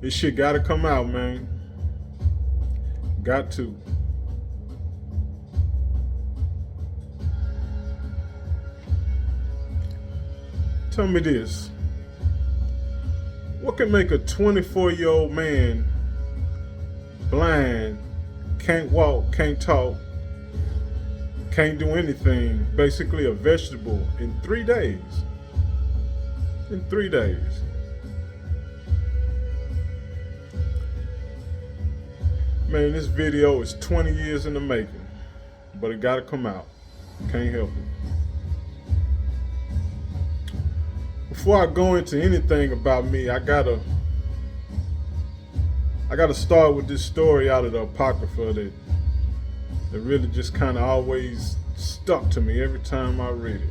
This shit gotta come out, man. Got to. Tell me this. What can make a 24-year-old man blind, can't walk, can't talk, can't do anything, basically a vegetable in 3 days? In 3 days. Man, this video is 20 years in the making, but it gotta come out. Can't help it. Before I go into anything about me, I gotta start with this story out of the Apocrypha that really just kind of always stuck to me every time I read it.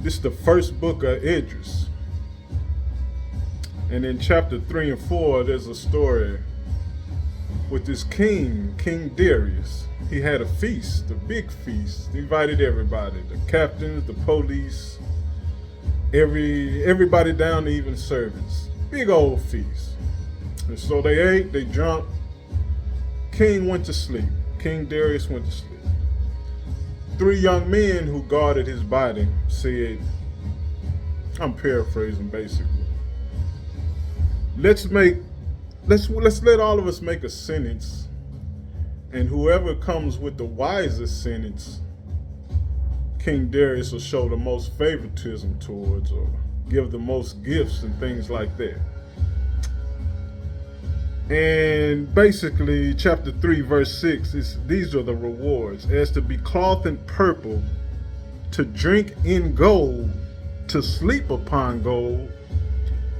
This is the first book of Esdras. And in chapter 3 and 4, there's a story with this king, King Darius. He had a feast, a big feast. He invited everybody, the captains, the police, everybody down to even servants. Big old feast. And so they ate, they drank. King went to sleep. King Darius went to sleep. 3 young men who guarded his body said, I'm paraphrasing basically, let's let all of us make a sentence, and whoever comes with the wisest sentence, King Darius will show the most favoritism towards, or give the most gifts and things like that. And basically, chapter 3, verse 6, these are the rewards: as to be clothed in purple, to drink in gold, to sleep upon gold,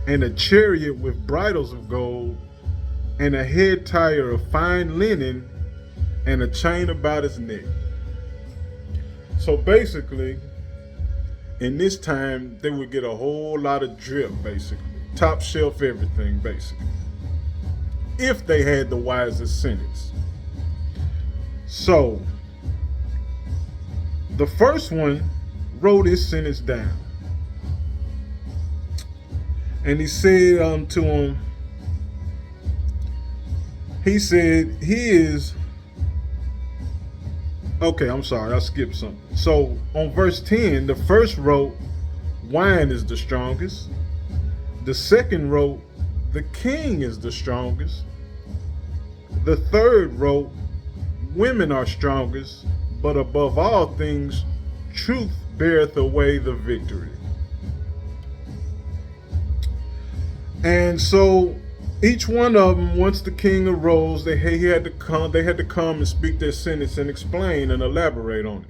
and a chariot with bridles of gold, and a head tire of fine linen, and a chain about his neck. So basically, in this time, they would get a whole lot of drip, basically. Top shelf everything, basically. If they had the wisest sentence. So, the first one wrote his sentence down. And he said unto him, he said, okay, I'm sorry, I skipped something. So on verse 10, the first wrote, wine is the strongest. The second wrote, the king is the strongest. The third wrote, women are strongest, but above all things, truth beareth away the victory. And so each one of them, once the king arose, they had to come and speak their sentence and explain and elaborate on it.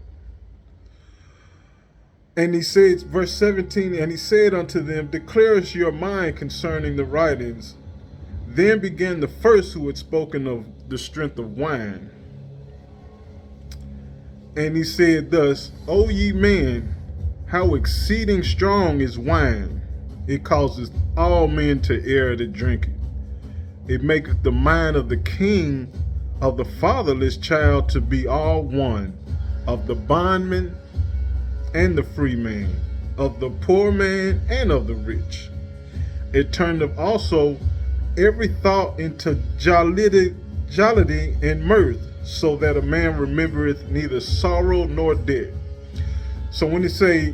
And he said, verse 17, and he said unto them, declare us your mind concerning the writings. Then began the first who had spoken of the strength of wine. And he said thus, O ye men, how exceeding strong is wine! It causes all men to err that drink it. It maketh the mind of the king of the fatherless child to be all one, of the bondman and the free man, of the poor man and of the rich. It turneth also every thought into jollity and mirth, so that a man remembereth neither sorrow nor debt. So when he say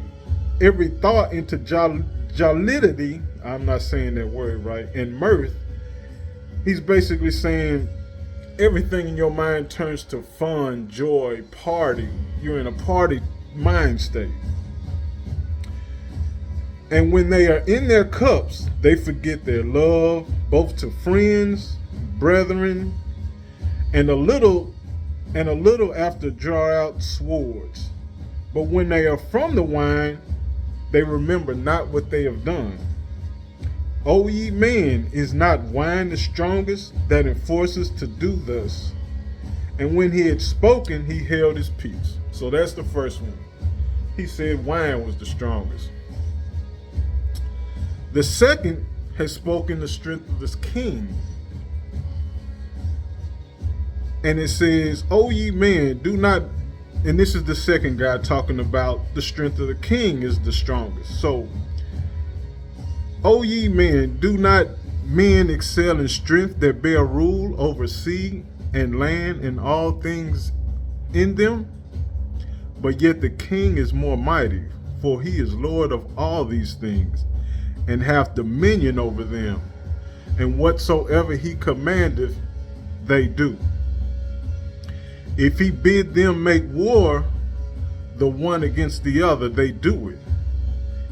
every thought into jollity, I'm not saying that word right, and mirth, he's basically saying everything in your mind turns to fun, joy, party. You're in a party mind state. And when they are in their cups, they forget their love, both to friends, brethren, and a little after draw out swords. But when they are from the wine, they remember not what they have done. O ye men, is not wine the strongest that enforces to do thus? And when he had spoken, he held his peace. So that's the first one. He said wine was the strongest. The second has spoken the strength of this king. And it says, O ye men, do not, and this is the second guy talking about the strength of the king is the strongest. So O ye men, do not men excel in strength that bear rule over sea and land and all things in them? But yet the king is more mighty, for he is Lord of all these things, and hath dominion over them. And whatsoever he commandeth, they do. If he bid them make war, the one against the other, they do it.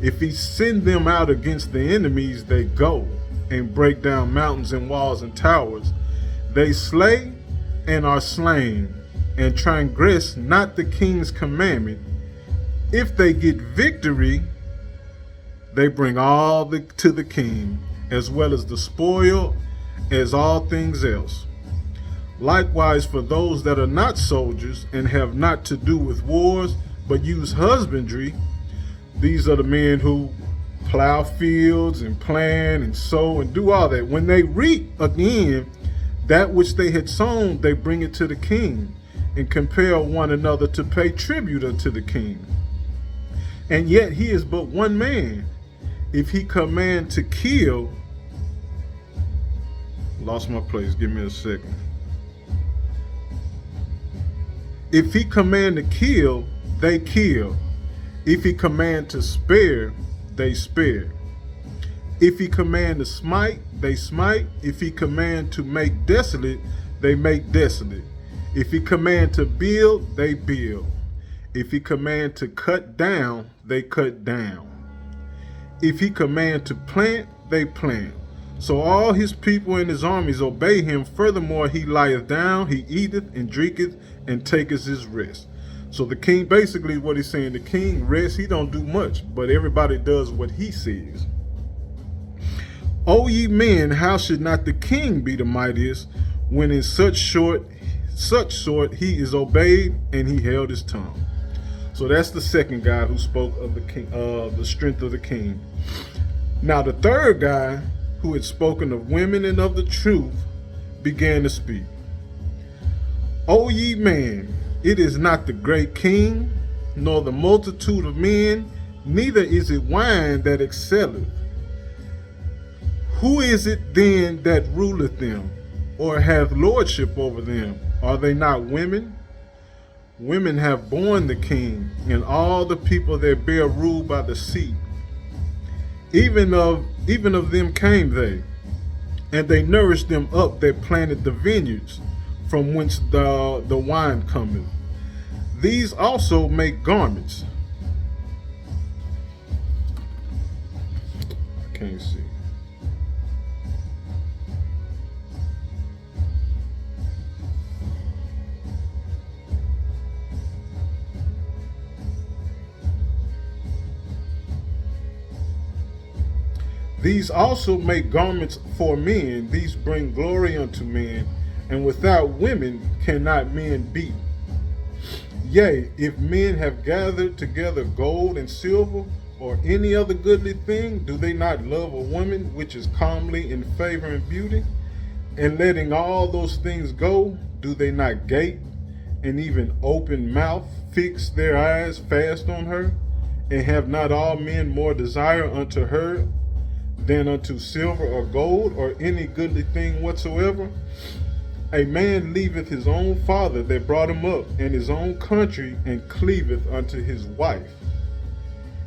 If he send them out against the enemies, they go and break down mountains and walls and towers. They slay and are slain, and transgress not the king's commandment. If they get victory, they bring all to the king, as well as the spoil, as all things else. Likewise, for those that are not soldiers and have not to do with wars, but use husbandry, these are the men who plow fields and plant and sow and do all that. When they reap again that which they had sown, they bring it to the king and compel one another to pay tribute unto the king. And yet he is but one man. If he command to kill, lost my place, give me a second. If he command to kill, they kill. If he command to spare, they spare. If he command to smite, they smite. If he command to make desolate, they make desolate. If he command to build, they build. If he command to cut down, they cut down. If he command to plant, they plant. So all his people and his armies obey him. Furthermore, he lieth down, he eateth and drinketh, and taketh his rest. So the king, basically what he's saying, the king rests, he don't do much, but everybody does what he says. O ye men, how should not the king be the mightiest, when in such sort he is obeyed, and he held his tongue? So that's the second guy who spoke of the king, the strength of the king. Now the third guy, who had spoken of women and of the truth, began to speak. O ye men, it is not the great king, nor the multitude of men, neither is it wine that excelleth. Who is it then that ruleth them, or hath lordship over them? Are they not women? Women have borne the king, and all the people that bear rule by the sea. Even of them came they, and they nourished them up that planted the vineyards, from whence the wine cometh. These also make garments. I can't see. These also make garments for men. These bring glory unto men, and without women cannot men be. Yea, if men have gathered together gold and silver, or any other goodly thing, do they not love a woman which is comely in favor and beauty? And letting all those things go, do they not gape, and even open mouth fix their eyes fast on her? And have not all men more desire unto her than unto silver or gold, or any goodly thing whatsoever? A man leaveth his own father that brought him up, and his own country, and cleaveth unto his wife.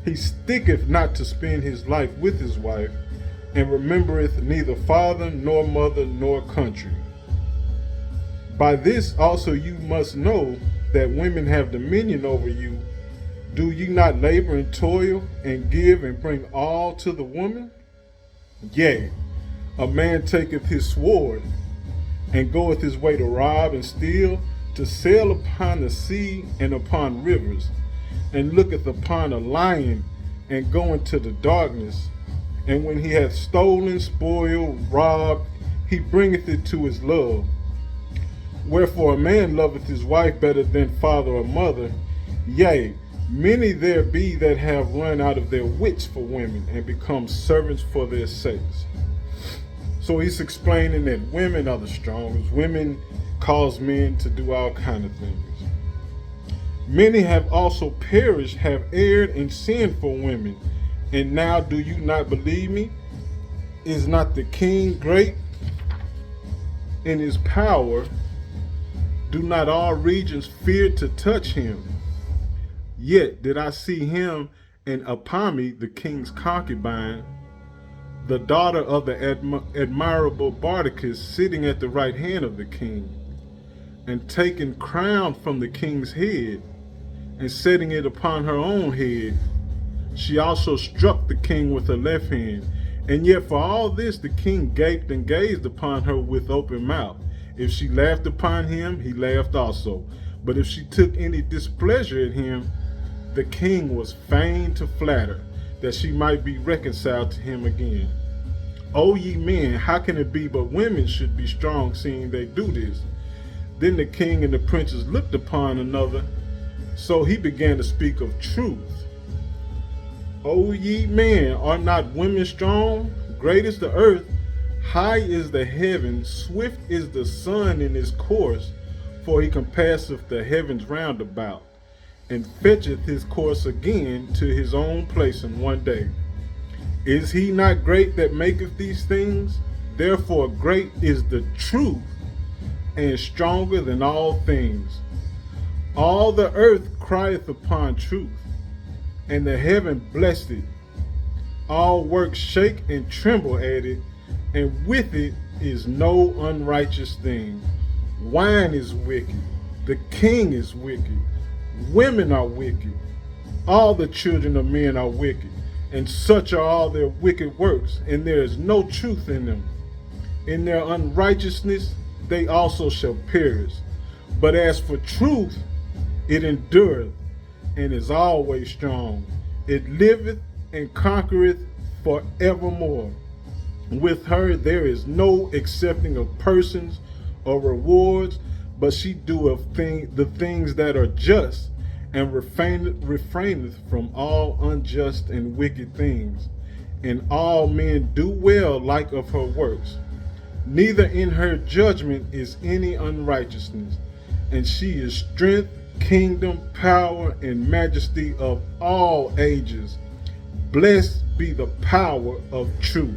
He sticketh not to spend his life with his wife, and remembereth neither father, nor mother, nor country. By this also you must know that women have dominion over you. Do ye not labor and toil, and give and bring all to the woman? Yea, a man taketh his sword, and goeth his way to rob and steal, to sail upon the sea and upon rivers, and looketh upon a lion, and go into the darkness. And when he hath stolen, spoiled, robbed, he bringeth it to his love. Wherefore a man loveth his wife better than father or mother. Yea, many there be that have run out of their wits for women, and become servants for their sakes. So he's explaining that women are the strongest. Women cause men to do all kind of things. Many have also perished, have erred and sinned for women, And now do you not believe me? Is not the king great in his power? Do not all regions fear to touch him? Yet did I see him and Apami, the king's concubine, the daughter of the admirable Bardicus, sitting at the right hand of the king, and taking crown from the king's head, and setting it upon her own head. She also struck the king with her left hand. And yet for all this the king gaped and gazed upon her with open mouth. If she laughed upon him, he laughed also. But if she took any displeasure at him, the king was fain to flatter, that she might be reconciled to him again. O ye men, how can it be but women should be strong, seeing they do this? Then the king and the princes looked upon another, so he began to speak of truth. O ye men, are not women strong? Great is the earth, high is the heaven, swift is the sun in his course, for he compasseth the heavens round about, and fetcheth his course again to his own place in one day. Is he not great that maketh these things? Therefore great is the truth, and stronger than all things. All the earth crieth upon truth, and the heaven blessed it. All works shake and tremble at it, and with it is no unrighteous thing. Wine is wicked, the king is wicked, women are wicked, all the children of men are wicked, and such are all their wicked works, and there is no truth in them. In their unrighteousness they also shall perish. But as for truth, it endureth, and is always strong. It liveth and conquereth forevermore. With her there is no accepting of persons or rewards, but she doeth the things that are just, and refraineth from all unjust and wicked things. And all men do well like of her works. Neither in her judgment is any unrighteousness, and she is strength, kingdom, power, and majesty of all ages. Blessed be the power of truth.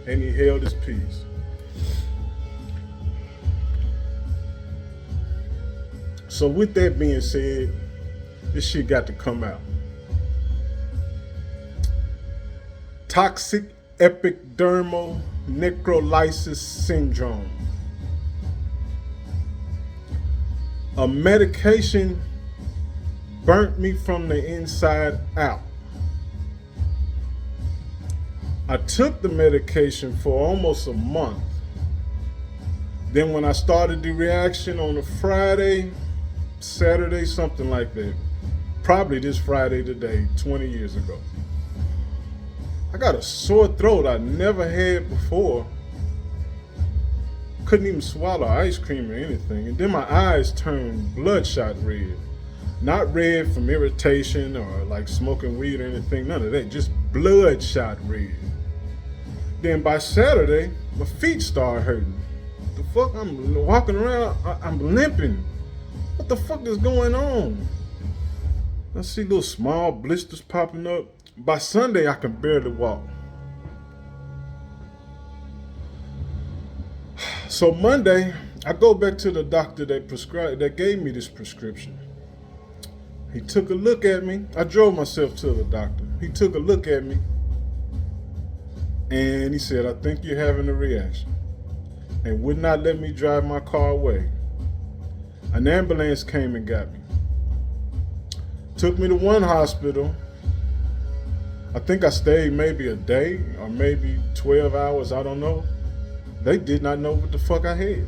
And he held his peace. So with that being said, this shit got to come out. Toxic epidermal necrolysis syndrome. A medication burnt me from the inside out. I took the medication for almost a month. Then when I started the reaction on a Friday, Saturday, something like that, probably this Friday today, 20 years ago, I got a sore throat I never had before. Couldn't even swallow ice cream or anything. And then my eyes turned bloodshot red. Not red from irritation or like smoking weed or anything, none of that, just bloodshot red. Then by Saturday, my feet started hurting. The fuck, I'm walking around, I'm limping. What the fuck is going on? I see little small blisters popping up. By Sunday, I can barely walk. So Monday, I go back to the doctor that gave me this prescription. He took a look at me. I drove myself to the doctor. He took a look at me, and he said, I think you're having a reaction, and would not let me drive my car away. An ambulance came and got me. Took me to one hospital. I think I stayed maybe a day or maybe 12 hours, I don't know. They did not know what the fuck I had.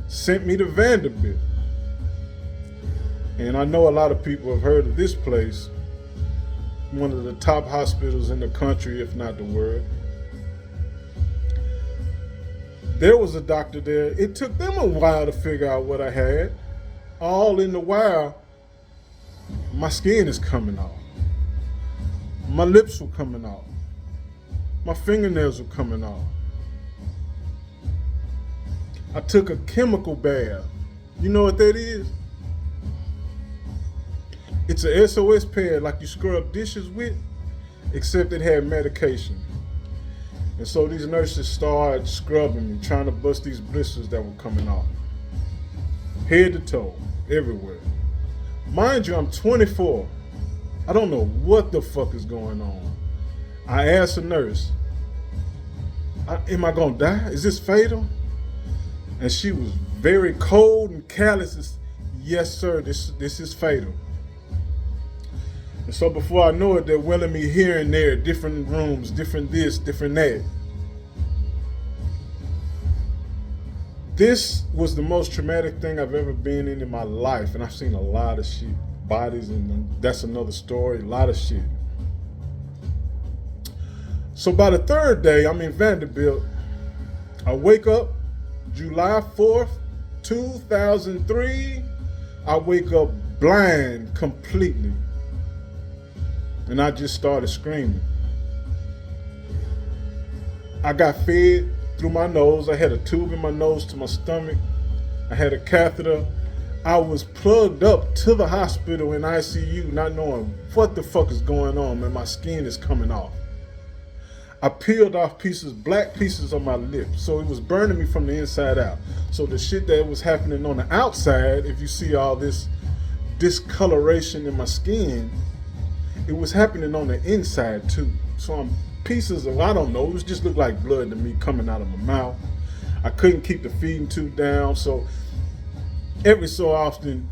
Sent me to Vanderbilt. And I know a lot of people have heard of this place. One of the top hospitals in the country, if not the world. There was a doctor there. It took them a while to figure out what I had. All in the while, my skin is coming off. My lips were coming off. My fingernails were coming off. I took a chemical bath. You know what that is? It's a SOS pad like you scrub dishes with. except it had medication. And so these nurses started scrubbing me, trying to bust these blisters that were coming off. Head to toe, everywhere. Mind you, I'm 24. I don't know what the fuck is going on. I asked a nurse, am I gonna die? Is this fatal? And she was very cold and callous. Yes, sir, this is fatal. And so before I know it, they're wheeling me here and there, different rooms, different this, different that. This was the most traumatic thing I've ever been in my life. And I've seen a lot of shit, bodies, and that's another story, a lot of shit. So by the third day, I'm in Vanderbilt. I wake up July 4th, 2003. I wake up blind completely. And I just started screaming. I got fed through my nose. I had a tube in my nose to my stomach. I had a catheter. I was plugged up to the hospital in ICU, not knowing what the fuck is going on, man. My skin is coming off. I peeled off black pieces on my lips. So it was burning me from the inside out. So the shit that was happening on the outside, if you see all this discoloration in my skin, it was happening on the inside too. So I'm pieces of, I don't know, it just looked like blood to me coming out of my mouth. I couldn't keep the feeding tube down. So every so often,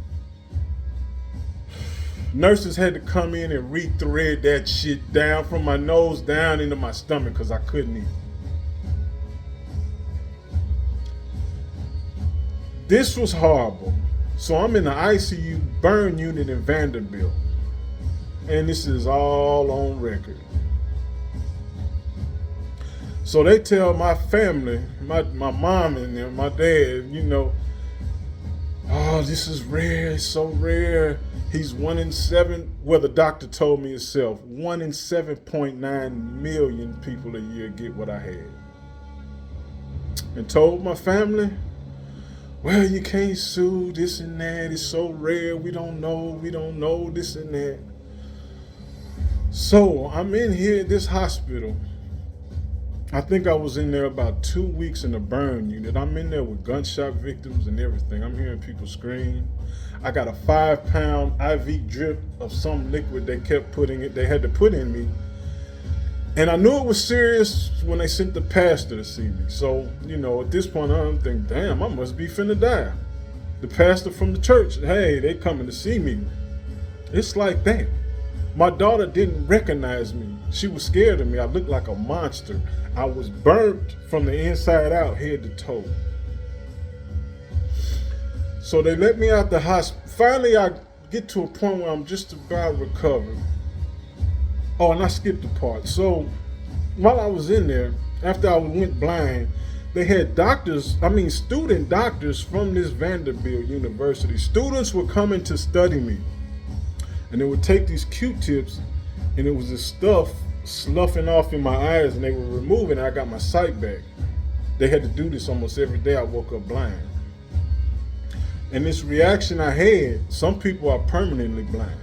nurses had to come in and re-thread that shit down from my nose down into my stomach because I couldn't eat. This was horrible. So I'm in the ICU burn unit in Vanderbilt. And this is all on record. So they tell my family, my mom and them, my dad, you know, oh, this is rare, it's so rare. He's 1 in 7, well, the doctor told me himself, 1 in 7.9 million people a year get what I had. And told my family, well, you can't sue, this and that, it's so rare, we don't know, this and that. So I'm in here at this hospital. I think I was in there about 2 weeks in the burn unit. I'm in there with gunshot victims and everything. I'm hearing people scream. I got a 5-pound IV drip of some liquid they had to put in me. And I knew it was serious when they sent the pastor to see me. So, you know, at this point I'm thinking, damn, I must be finna die. The pastor from the church, hey, they coming to see me. It's like that. My daughter didn't recognize me. She was scared of me. I looked like a monster. I was burnt from the inside out, head to toe. So they let me out the hospital. Finally, I get to a point where I'm just about recovered. Oh, and I skipped a part. So while I was in there, after I went blind, they had student doctors from this Vanderbilt University. Students were coming to study me. And they would take these Q-tips, and it was this stuff sloughing off in my eyes, and they were removing it. I got my sight back. They had to do this almost every day. I woke up blind. And this reaction I had, some people are permanently blind.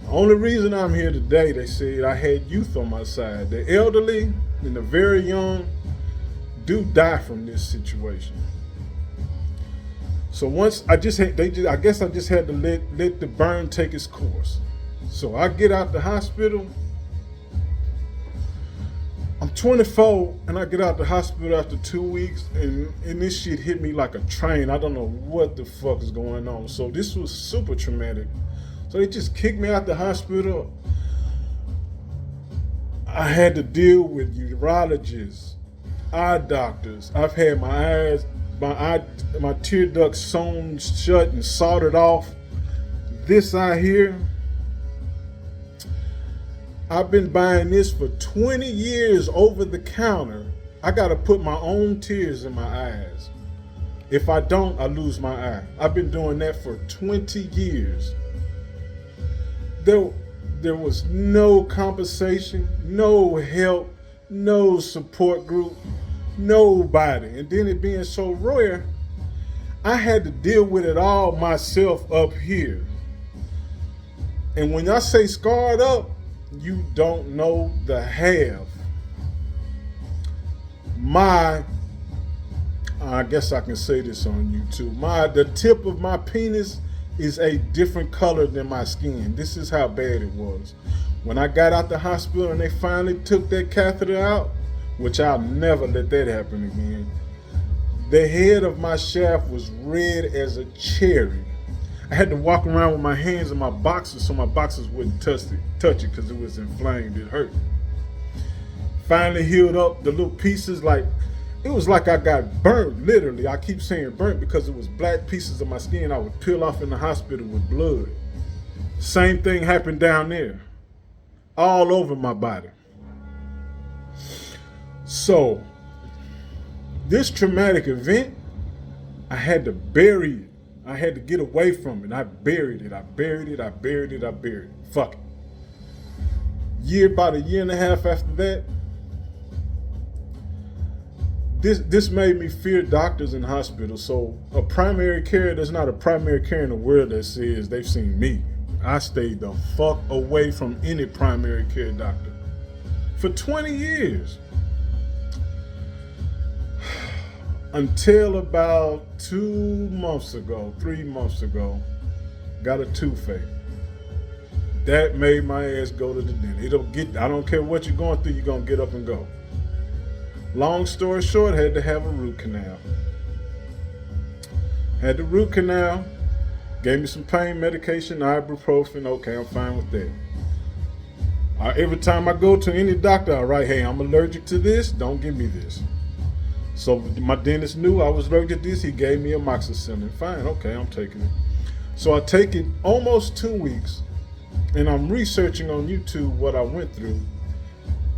The only reason I'm here today, they said, I had youth on my side. The elderly and the very young do die from this situation. So once I guess I just had to let the burn take its course. So I get out the hospital. I'm 24 and I get out the hospital after 2 weeks, and this shit hit me like a train. I don't know what the fuck is going on. So this was super traumatic. So they just kicked me out the hospital. I had to deal with urologists, eye doctors. I've had my tear ducts sewn shut and soldered off. This eye here, I've been buying this for 20 years over the counter. I gotta put my own tears in my eyes. If I don't, I lose my eye. I've been doing that for 20 years. There was no compensation, no help, no support group, nobody. And then it being so rare, I had to deal with it all myself up here. And when I say scarred up, you don't know the half. I guess I can say this on YouTube. The tip of my penis is a different color than my skin. This is how bad it was. When I got out the hospital and they finally took that catheter out, which I'll never let that happen again, the head of my shaft was red as a cherry. I had to walk around with my hands in my boxers so my boxers wouldn't touch it because it was inflamed. It hurt. Finally healed up the little pieces. Like, it was like I got burnt, literally. I keep saying burnt because it was black pieces of my skin I would peel off in the hospital with blood. Same thing happened down there, all over my body. So, this traumatic event, I had to bury it. I had to get away from it. I buried it. Fuck it. About a year and a half after that, this made me fear doctors in hospitals. So a primary care, there's not a primary care in the world that says they've seen me. I stayed the fuck away from any primary care doctor for 20 years. Until about 3 months ago, got a toothache. That made my ass go to the dentist. I don't care what you're going through, you're gonna get up and go. Long story short, had to have a root canal. Had the root canal, gave me some pain medication, ibuprofen. Okay, I'm fine with that. Every time I go to any doctor, I write, hey, I'm allergic to this, don't give me this. So my dentist knew I was allergic to this. He gave me amoxicillin. Fine, okay, I'm taking it. So I take it almost 2 weeks, and I'm researching on YouTube what I went through,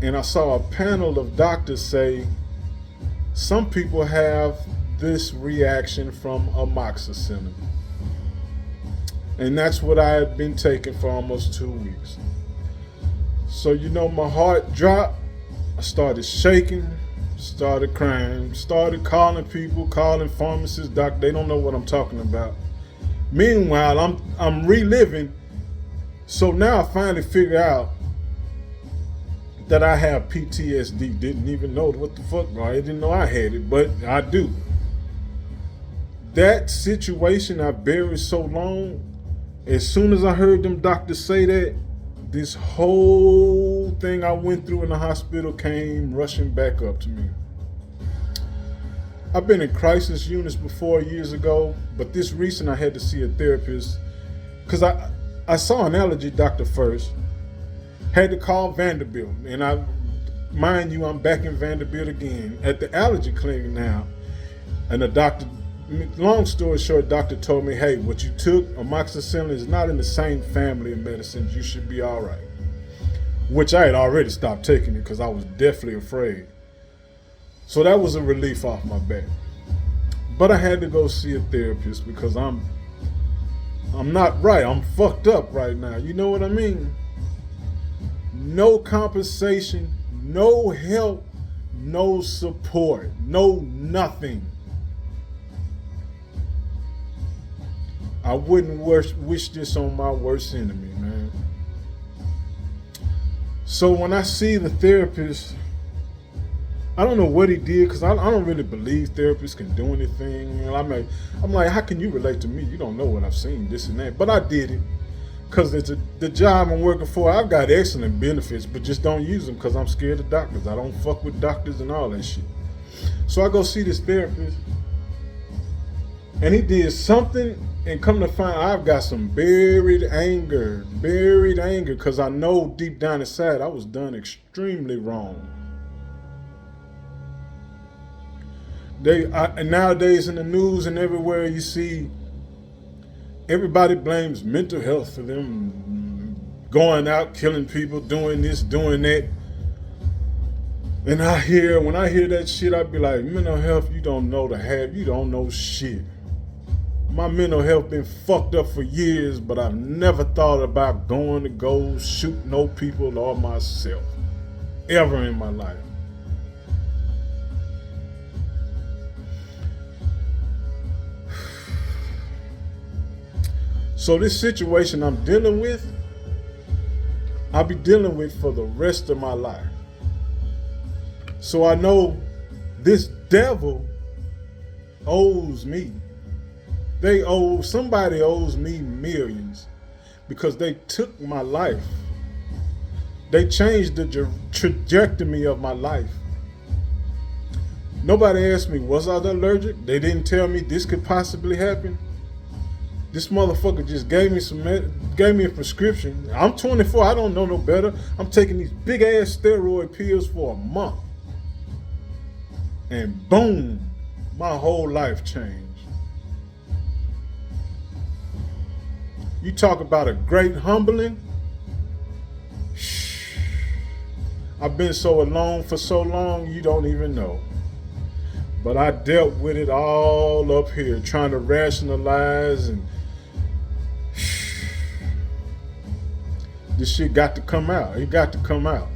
and I saw a panel of doctors say some people have this reaction from amoxicillin. And that's what I had been taking for almost 2 weeks. So, my heart dropped. I started shaking. Started crying, started calling people, calling pharmacists, doc. They don't know what I'm talking about. Meanwhile, I'm reliving. So now I finally figure out that I have PTSD. Didn't even know what the fuck. I didn't know I had it, but I do. That situation I buried so long. As soon as I heard them doctors say that, this whole thing I went through in the hospital came rushing back up to me. I've been in crisis units before years ago, but this recent I had to see a therapist because I saw an allergy doctor first. Had to call Vanderbilt, and mind you, I'm back in Vanderbilt again at the allergy clinic now. And the doctor, long story short, doctor told me, hey, what you took, amoxicillin, is not in the same family of medicines. You should be all right. Which I had already stopped taking it because I was deathly afraid. So that was a relief off my back. But I had to go see a therapist because I'm not right. I'm fucked up right now. You know what I mean? No compensation, no help, no support, no nothing. I wouldn't wish this on my worst enemy, man. So when I see the therapist, I don't know what he did because I don't really believe therapists can do anything. I'm like, how can you relate to me? You don't know what I've seen, this and that. But I did it because it's the job I'm working for. I've got excellent benefits, but just don't use them because I'm scared of doctors. I don't fuck with doctors and all that shit. So I go see this therapist, and he did something, and come to find I've got some buried anger because I know deep down inside I was done extremely wrong. Nowadays in the news and everywhere you see, everybody blames mental health for them going out, killing people, doing this, doing that. And when I hear that shit, I be like, mental health, you don't know shit. My mental health been fucked up for years, but I've never thought about going to go shoot no people or myself, ever in my life. So this situation I'm dealing with, I'll be dealing with for the rest of my life. So I know this devil owes me. Somebody owes me millions because they took my life. They changed the trajectory of my life. Nobody asked me, was I allergic? They didn't tell me this could possibly happen. This motherfucker just gave me a prescription. I'm 24, I don't know no better. I'm taking these big ass steroid pills for a month. And boom, my whole life changed. You talk about a great humbling. I've been so alone for so long, you don't even know. But I dealt with it all up here, trying to rationalize, and this shit got to come out. It got to come out.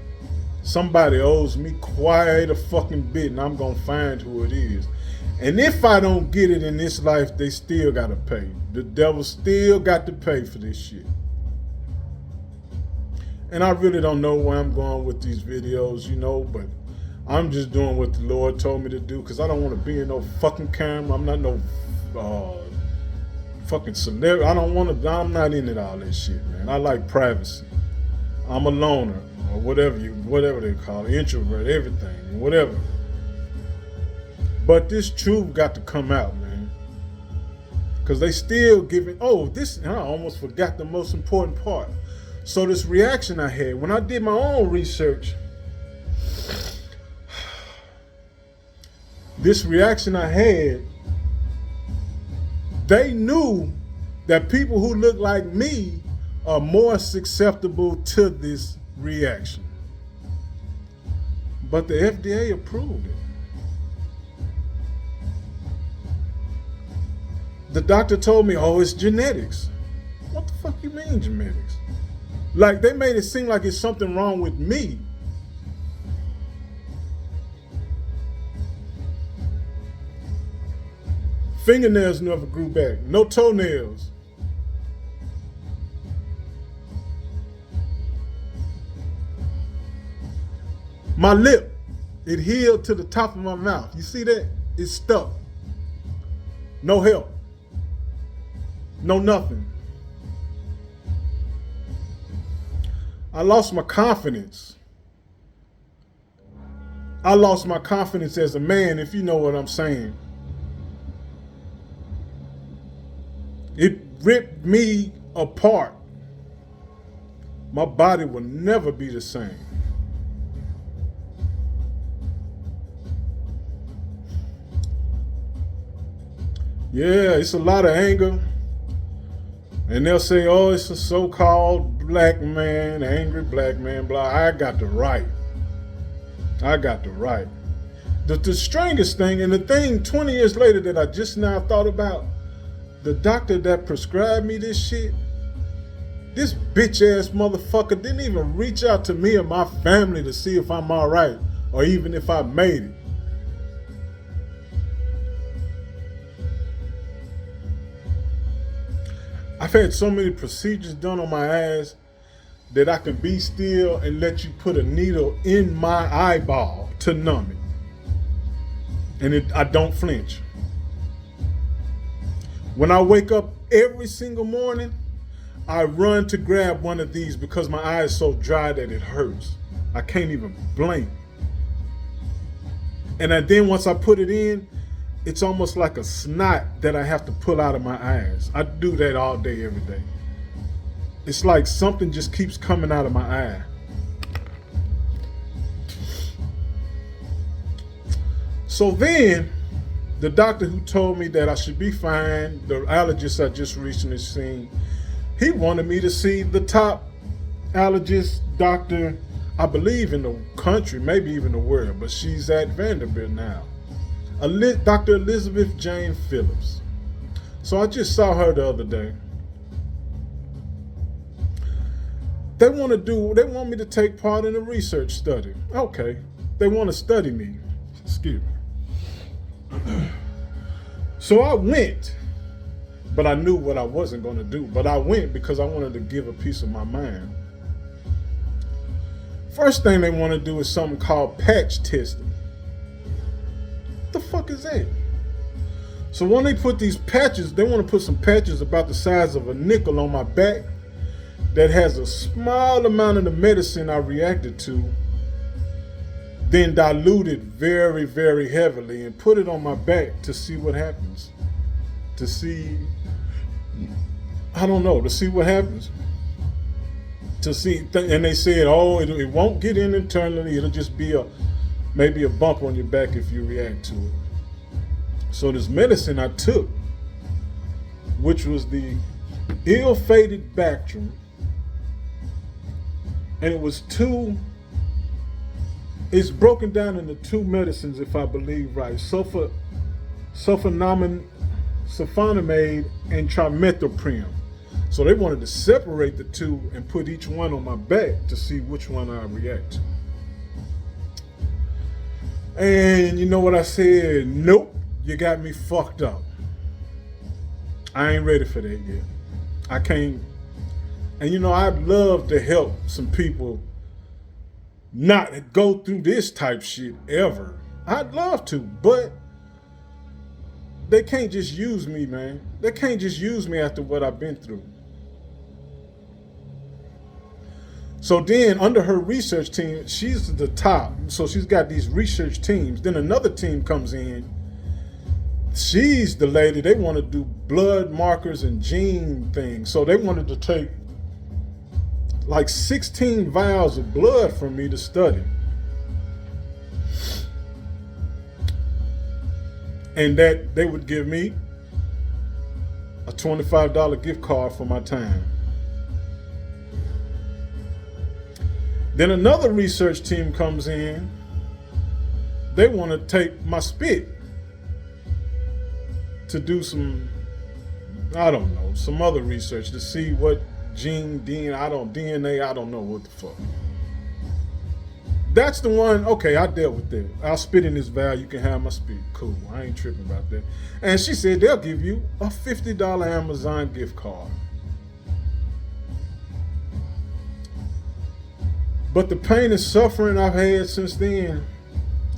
Somebody owes me quite a fucking bit, and I'm gonna find who it is. And if I don't get it in this life, they still gotta pay. The devil still got to pay for this shit. And I really don't know where I'm going with these videos, but I'm just doing what the Lord told me to do because I don't want to be in no fucking camera. I'm not no fucking celebrity. I'm not into all that shit, man. I like privacy. I'm a loner, or whatever they call it, introvert, everything, whatever. But this truth got to come out, man. Because they still giving, I almost forgot the most important part. So this reaction I had, when I did my own research, this reaction I had, they knew that people who look like me are more susceptible to this reaction. But the FDA approved it. The doctor told me, it's genetics. What the fuck you mean genetics? Like, they made it seem like it's something wrong with me. Fingernails never grew back. No toenails. My lip, it healed to the top of my mouth. You see that? It's stuck. No help. No nothing. I lost my confidence. I lost my confidence as a man, if you know what I'm saying. It ripped me apart. My body will never be the same. Yeah, it's a lot of anger. And they'll say, it's a so-called black man, angry black man, blah. I got the right. The strangest thing, and the thing 20 years later that I just now thought about, the doctor that prescribed me this shit, this bitch ass motherfucker didn't even reach out to me or my family to see if I'm all right or even if I made it. I've had so many procedures done on my ass that I can be still and let you put a needle in my eyeball to numb it. And I don't flinch. When I wake up every single morning, I run to grab one of these because my eye is so dry that it hurts. I can't even blink. And then once I put it in, it's almost like a snot that I have to pull out of my eyes. I do that all day, every day. It's like something just keeps coming out of my eye. So then, the doctor who told me that I should be fine, the allergist I just recently seen, he wanted me to see the top allergist doctor, I believe in the country, maybe even the world, but she's at Vanderbilt now. Dr. Elizabeth Jane Phillips. So I just saw her the other day. They want me to take part in a research study. Okay. They want to study me. Excuse me. So I went, but I knew what I wasn't going to do. But I went because I wanted to give a piece of my mind. First thing they want to do is something called patch testing. What the fuck is that? So when they put these patches, they want to put some patches about the size of a nickel on my back that has a small amount of the medicine I reacted to, then dilute it very, very heavily and put it on my back to see what happens. To see, I don't know, to see what happens. To see, and they said, oh, it won't get in internally. It'll just be maybe a bump on your back if you react to it. So this medicine I took, which was the ill-fated Bactrim, and it was it's broken down into two medicines, if I believe right. Sulfonamide and trimethoprim. So they wanted to separate the two and put each one on my back to see which one I react to. And you know what I said? Nope, you got me fucked up. I ain't ready for that yet. I can't. And you know, I'd love to help some people not go through this type shit ever. I'd love to, but they can't just use me, man. They can't just use me after what I've been through. So then under her research team, she's the top. So she's got these research teams. Then another team comes in. She's the lady, they want to do blood markers and gene things. So they wanted to take like 16 vials of blood from me to study. And that they would give me a $25 gift card for my time. Then another research team comes in. They want to take my spit to do some, I don't know, some other research to see what DNA, I don't know what the fuck. That's the one, okay, I dealt with that. I'll spit in this vial, you can have my spit. Cool, I ain't tripping about that. And she said they'll give you a $50 Amazon gift card. But the pain and suffering I've had since then,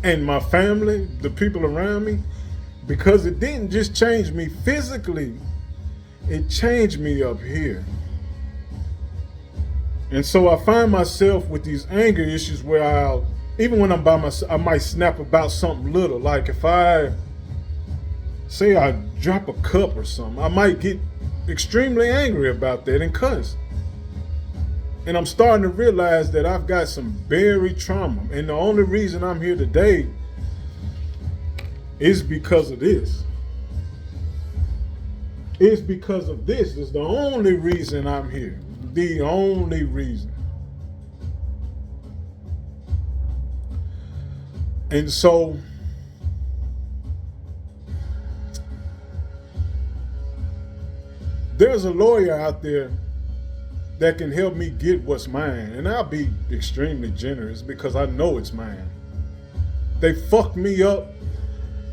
and my family, the people around me, because it didn't just change me physically, it changed me up here. And so I find myself with these anger issues where even when I'm by myself, I might snap about something little. Like if I drop a cup or something, I might get extremely angry about that and cuss. And I'm starting to realize that I've got some buried trauma. And the only reason I'm here today is because of this. It's because of this. It's the only reason I'm here. The only reason. And so there's a lawyer out there that can help me get what's mine. And I'll be extremely generous because I know it's mine. They fucked me up.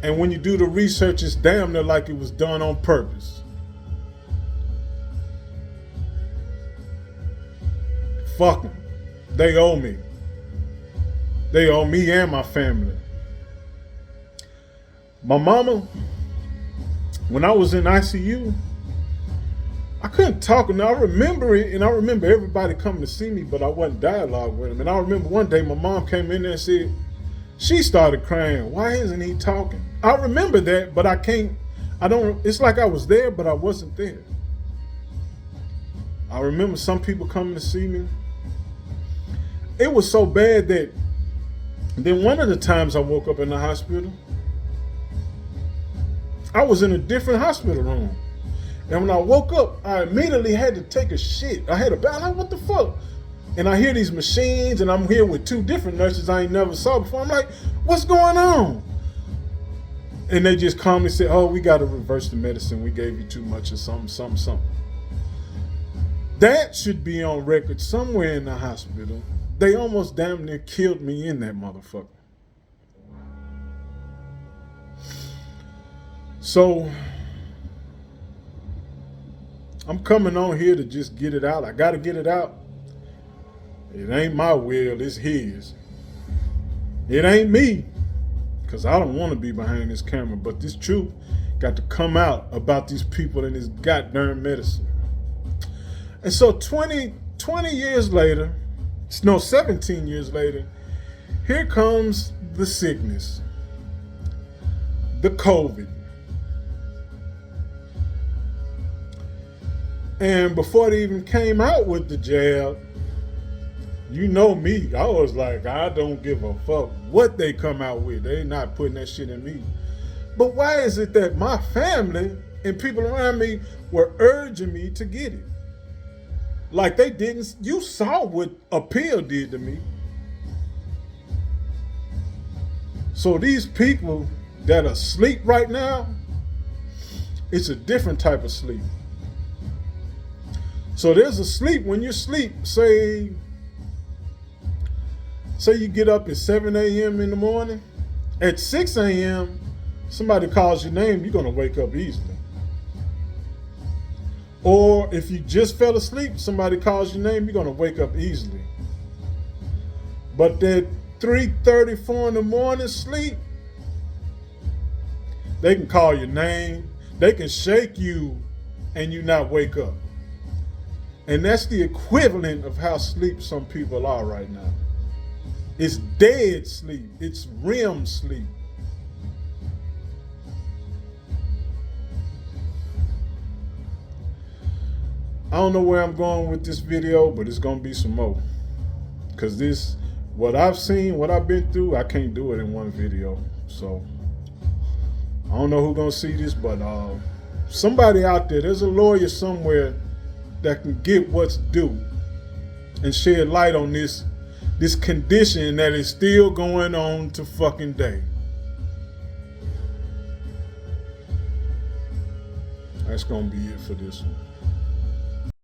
And when you do the research, it's damn near like it was done on purpose. Fuck them. They owe me. They owe me and my family. My mama, when I was in ICU, I couldn't talk. And I remember it, and I remember everybody coming to see me, but I wasn't dialogue with them. And I remember one day my mom came in there and said, she started crying. Why isn't he talking? I remember that, but it's like I was there, but I wasn't there. I remember some people coming to see me. It was so bad that then one of the times I woke up in the hospital, I was in a different hospital room. And when I woke up, I immediately had to take a shit. I had a bath, like, what the fuck? And I hear these machines, and I'm here with two different nurses I ain't never saw before. I'm like, what's going on? And they just calmly said, oh, we got to reverse the medicine. We gave you too much or something. That should be on record somewhere in the hospital. They almost damn near killed me in that motherfucker. So I'm coming on here to just get it out. I got to get it out. It ain't my will, it's his. It ain't me, because I don't want to be behind this camera, but this truth got to come out about these people and this goddamn medicine. And so 20 years later, no, 17 years later, here comes the sickness, the COVID. And before they even came out with the jab, you know me, I was like, I don't give a fuck what they come out with. They not putting that shit in me. But why is it that my family and people around me were urging me to get it? Like they didn't, you saw what a pill did to me. So these people that are asleep right now, it's a different type of sleep. So there's a sleep when you sleep, say you get up at 7 a.m. in the morning. At 6 a.m., somebody calls your name, you're gonna wake up easily. Or if you just fell asleep, somebody calls your name, you're gonna wake up easily. But that 3:30, 4 in the morning sleep, they can call your name, they can shake you, and you not wake up. And that's the equivalent of how sleep some people are right now. It's dead sleep. It's REM sleep. I don't know where I'm going with this video, but it's gonna be some more. Cause this, what I've seen, what I've been through, I can't do it in one video. So I don't know who's gonna see this, but somebody out there, there's a lawyer somewhere that can get what's due and shed light on this condition that is still going on to fucking day. That's gonna be it for this one.